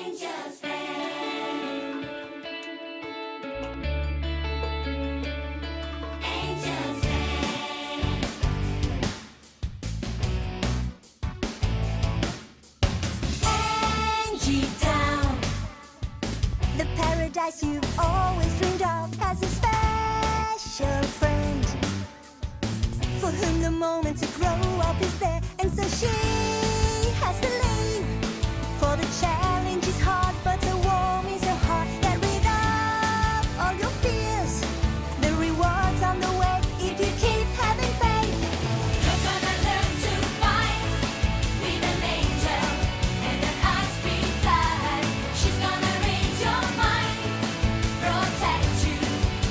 Angel's friend. Angel's friend. Angie Town. The paradise you've always dreamed of has a special friend for whom the moment to grow up is there, and so she has to leave. For the challenge is hard, but the warm is her heart. Get rid of all your fears. The reward's on the way if you keep having faith. You're gonna learn to fight with an angel and an high-speed flight. She's gonna read your mind, protect you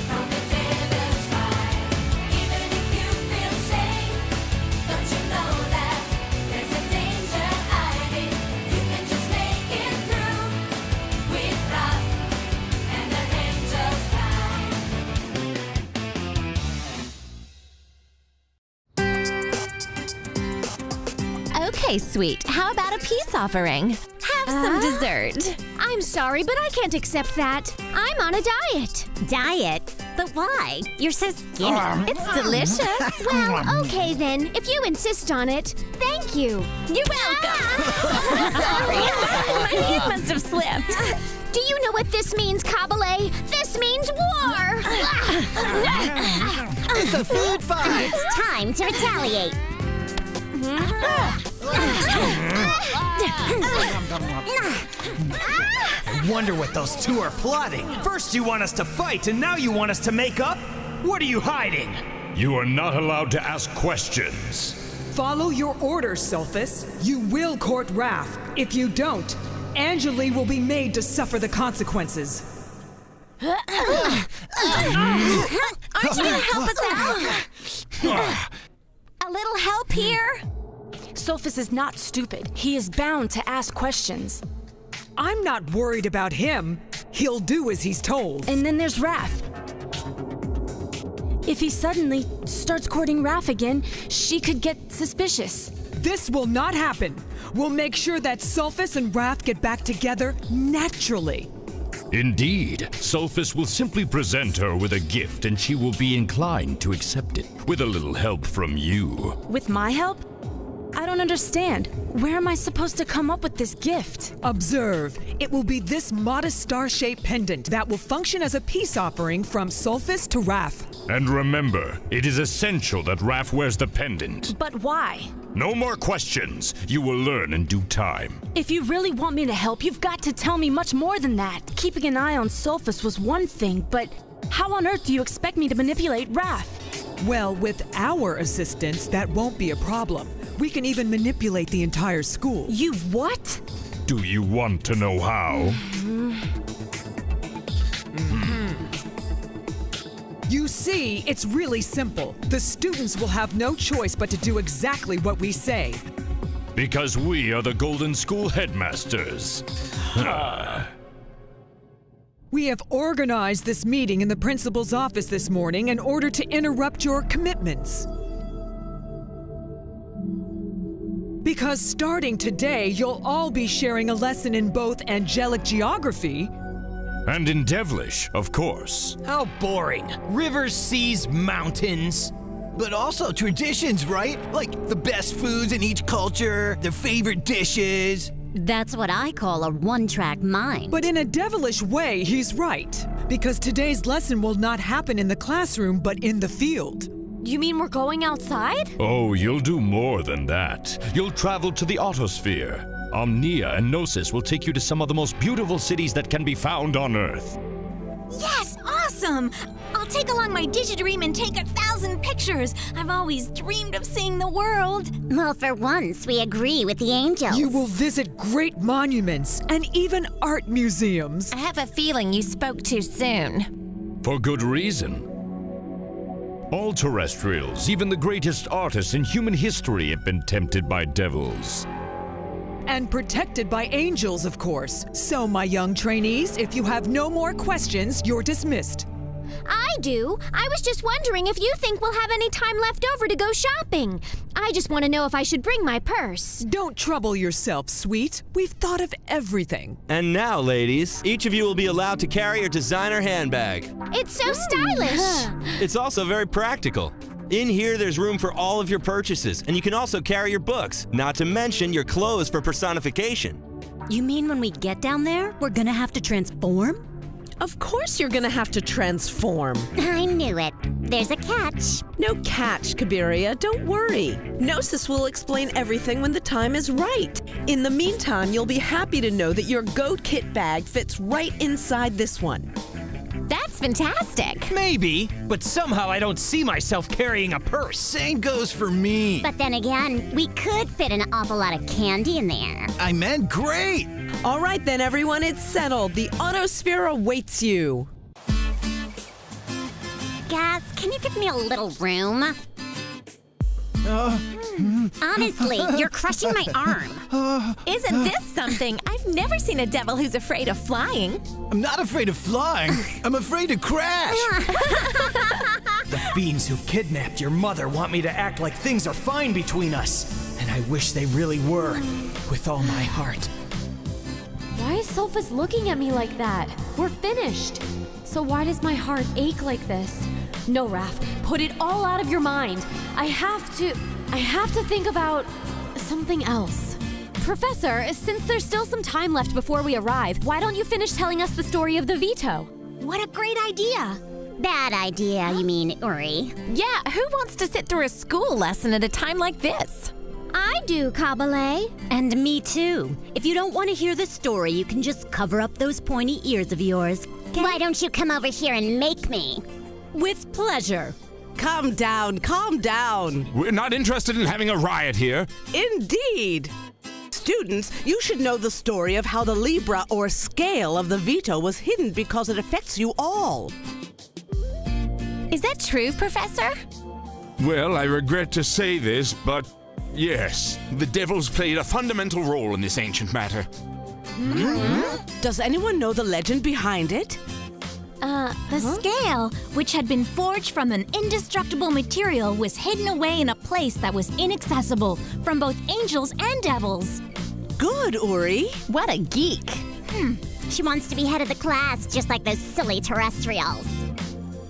from the devil's fight. Even if you feel safe, don't you know that there's a danger hiding? You can just make it through with love and an angel's flight. Okay, sweet. How about a peace offering? Have some dessert. I'm sorry, but I can't accept that. I'm on a diet. Diet? But why? You're so skinny. It's delicious. Well, okay then. If you insist on it, thank you. You're welcome. Sorry. My hand must have slipped. Do you know what this means, Kabale? This means war! It's a food fight! It's time to retaliate. I wonder what those two are plotting. First you want us to fight, and now you want us to make up? What are you hiding? You are not allowed to ask questions. Follow your orders, Sulfus. You will court Raph. If you don't, Angeli will be made to suffer the consequences. Aren't you gonna help us out? A little help here? Sulfus is not stupid. He is bound to ask questions. I'm not worried about him. He'll do as he's told. And then there's Raph. If he suddenly starts courting Raph again, she could get suspicious. This will not happen. We'll make sure that Sulfus and Raph get back together naturally. Indeed, Sulfus will simply present her with a gift and she will be inclined to accept it, with a little help from you. With my help? I don't understand. Where am I supposed to come up with this gift? Observe. It will be this modest star-shaped pendant that will function as a peace offering from Sulfus to Raph. And remember, it is essential that Raph wears the pendant. But why? No more questions. You will learn in due time. If you really want me to help, you've got to tell me much more than that. Keeping an eye on Sulfus was one thing, but how on earth do you expect me to manipulate Raph? Well, with our assistance, that won't be a problem. We can even manipulate the entire school. You what? Do you want to know how? You see, it's really simple. The students will have no choice but to do exactly what we say. Because we are the Golden School headmasters. We have organized this meeting in the principal's office this morning in order to interrupt your commitments. Because starting today, you'll all be sharing a lesson in both angelic geography And in Devilish, of course. How boring. Rivers, seas, mountains. But also traditions, right? Like the best foods in each culture, their favorite dishes. That's what I call a one-track mind. But in a devilish way, he's right. Because today's lesson will not happen in the classroom, but in the field. You mean we're going outside? Oh, you'll do more than that. You'll travel to the Autosphere. Omnia and Gnosis will take you to some of the most beautiful cities that can be found on Earth. Yes, awesome! I'll take along my Digidream and take 1,000 pictures. I've always dreamed of seeing the world. Well, for once, we agree with the angels. You will visit great monuments and even art museums. I have a feeling you spoke too soon. For good reason. All terrestrials, even the greatest artists in human history, have been tempted by devils. And protected by angels, of course. So, my young trainees, if you have no more questions, you're dismissed. I do. I was just wondering if you think we'll have any time left over to go shopping. I just want to know if I should bring my purse. Don't trouble yourself, sweet. We've thought of everything. And now, ladies, each of you will be allowed to carry your designer handbag. It's so stylish. It's also very practical. In here, there's room for all of your purchases, and you can also carry your books, not to mention your clothes for personification. You mean when we get down there, we're gonna have to transform? Of course you're gonna have to transform. I knew it. There's a catch. No catch, Kabiria. Don't worry. Gnosis will explain everything when the time is right. In the meantime, you'll be happy to know that your goat kit bag fits right inside this one. That's fantastic. Maybe, but somehow I don't see myself carrying a purse. Same goes for me. But then again, we could fit an awful lot of candy in there. I meant great. All right then, everyone, it's settled. The autosphere awaits you. Guys, can you give me a little room? Honestly, you're crushing my arm. Isn't this something? I've never seen a devil who's afraid of flying. I'm not afraid of flying. I'm afraid to crash. The fiends who've kidnapped your mother want me to act like things are fine between us. And I wish they really were, with all my heart. Why is Sulfus looking at me like that? We're finished. So why does my heart ache like this? No, Raph, put it all out of your mind. I have to think about something else. Professor, since there's still some time left before we arrive, why don't you finish telling us the story of the veto? What a great idea. Bad idea, you mean, Uri. Yeah, who wants to sit through a school lesson at a time like this? I do, Kabale. And me too. If you don't want to hear the story, you can just cover up those pointy ears of yours. Why don't you come over here and make me? With pleasure. Calm down, calm down. We're not interested in having a riot here. Indeed. Students, you should know the story of how the Libra or scale of the veto was hidden because it affects you all. Is that true, Professor? Well, I regret to say this, but yes, the devils played a fundamental role in this ancient matter. Does anyone know the legend behind it? The scale, which had been forged from an indestructible material, was hidden away in a place that was inaccessible from both angels and devils. Good, Uri. What a geek. She wants to be head of the class, just like those silly terrestrials.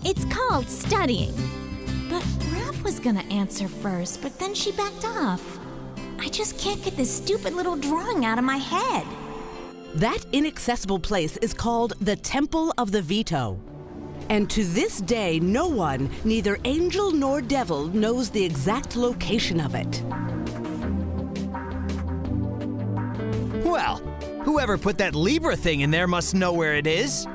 It's called studying. But Raph was gonna answer first, but then she backed off. I just can't get this stupid little drawing out of my head. That inaccessible place is called the Temple of the Veto. And to this day, no one, neither angel nor devil, knows the exact location of it. Well, whoever put that Libra thing in there must know where it is.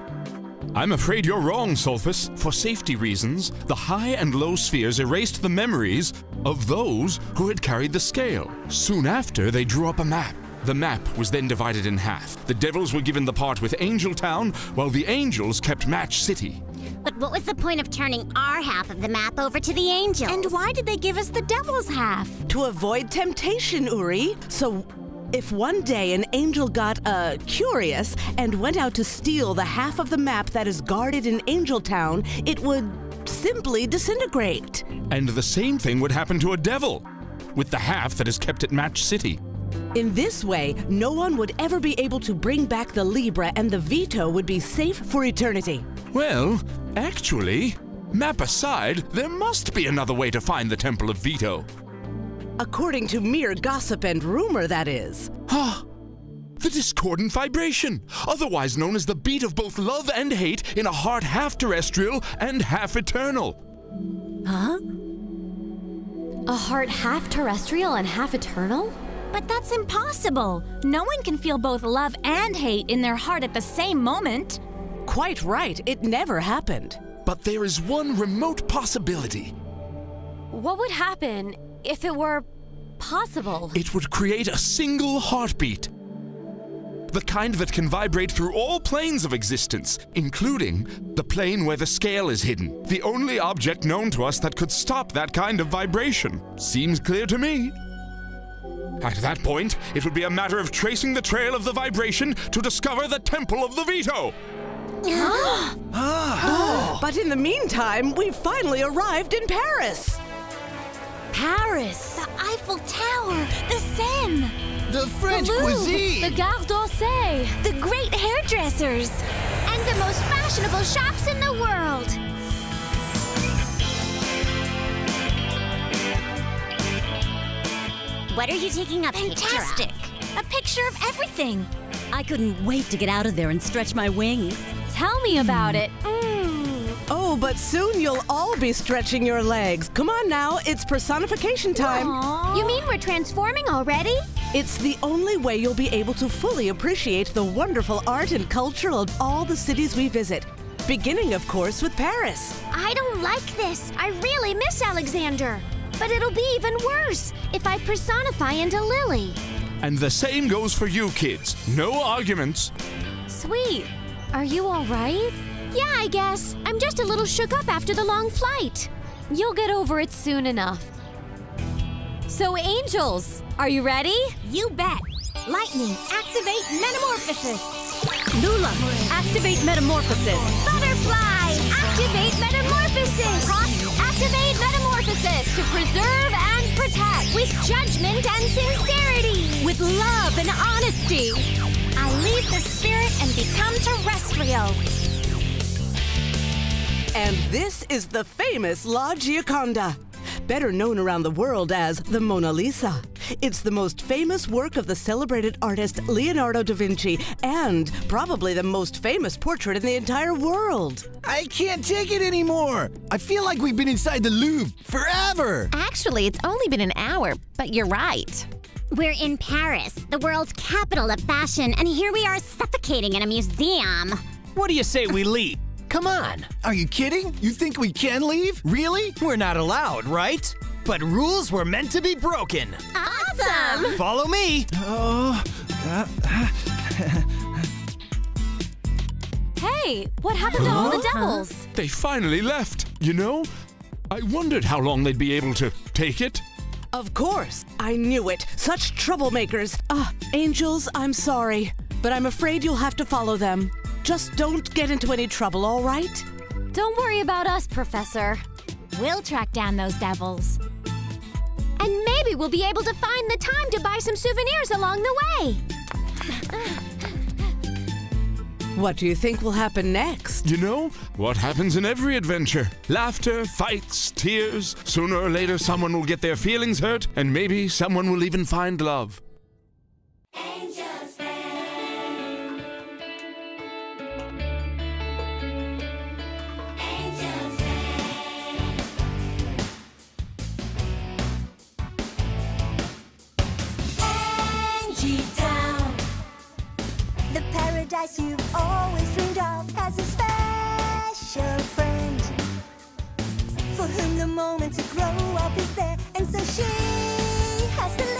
I'm afraid you're wrong, Sulfus. For safety reasons, the high and low spheres erased the memories of those who had carried the scale. Soon after, they drew up a map. The map was then divided in half. The devils were given the part with Angel Town, while the angels kept Match City. But what was the point of turning our half of the map over to the angels? And why did they give us the devil's half? To avoid temptation, Uri. So, if one day an angel got, curious and went out to steal the half of the map that is guarded in Angel Town, it would simply disintegrate. And the same thing would happen to a devil, with the half that is kept at Match City. In this way, no one would ever be able to bring back the Libra and the veto would be safe for eternity. Well, actually, map aside, there must be another way to find the Temple of Veto. According to mere gossip and rumor, that is. The discordant vibration, otherwise known as the beat of both love and hate in a heart half terrestrial and half eternal. Huh? A heart half terrestrial and half eternal? But that's impossible. No one can feel both love and hate in their heart at the same moment. Quite right. It never happened. But there is one remote possibility. What would happen if it were possible? It would create a single heartbeat. The kind that can vibrate through all planes of existence, including the plane where the scale is hidden. The only object known to us that could stop that kind of vibration. Seems clear to me. At that point, it would be a matter of tracing the trail of the vibration to discover the Temple of the Veto. But in the meantime, we've finally arrived in Paris. Paris! The Eiffel Tower, the Seine, The French cuisine! The Gare d'Orsay! the great hairdressers. And the most fashionable shops in the world. What are you taking a Fantastic. picture of? A picture of everything. I couldn't wait to get out of there and stretch my wings. Tell me about it. Oh, but soon you'll all be stretching your legs. Come on now, it's personification time. You mean we're transforming already? It's the only way you'll be able to fully appreciate the wonderful art and culture of all the cities we visit. Beginning, of course, with Paris. I don't like this. I really miss Alexander. But it'll be even worse if I personify into Lily. And the same goes for you kids. No arguments. Sweet. Are you all right? Yeah, I guess. I'm just a little shook up after the long flight. You'll get over it soon enough. So, angels, are you ready? You bet. Lightning, activate metamorphosis. Lula, activate metamorphosis. Butterfly, activate metamorphosis. Hawk, activate metamorphosis to preserve and protect With judgment and sincerity. With love and honesty. I leave the spirit and become terrestrial. And this is the famous La Gioconda, better known around the world as the Mona Lisa. It's the most famous work of the celebrated artist Leonardo da Vinci, and probably the most famous portrait in the entire world. I can't take it anymore! I feel like we've been inside the Louvre forever! Actually, it's only been an hour, but you're right. We're in Paris, the world's capital of fashion, and here we are suffocating in a museum. What do you say we leave? Come on. Are you kidding? You think we can leave? Really? We're not allowed, right? But rules were meant to be broken. Awesome! Follow me. Hey, what happened to all the devils? They finally left. You know, I wondered how long they'd be able to take it. Of course, I knew it. Such troublemakers. Angels, I'm sorry, but I'm afraid you'll have to follow them. Just don't get into any trouble, all right? Don't worry about us, Professor. We'll track down those devils. And maybe we'll be able to find the time to buy some souvenirs along the way. What do you think will happen next? You know, what happens in every adventure? Laughter, fights, tears. Sooner or later, someone will get their feelings hurt, and maybe someone will even find love. Angel's Fan. Angel's Fan. Angie Town. The paradise you've always dreamed of has a special friend for whom the moment to grow up is there, and so she has to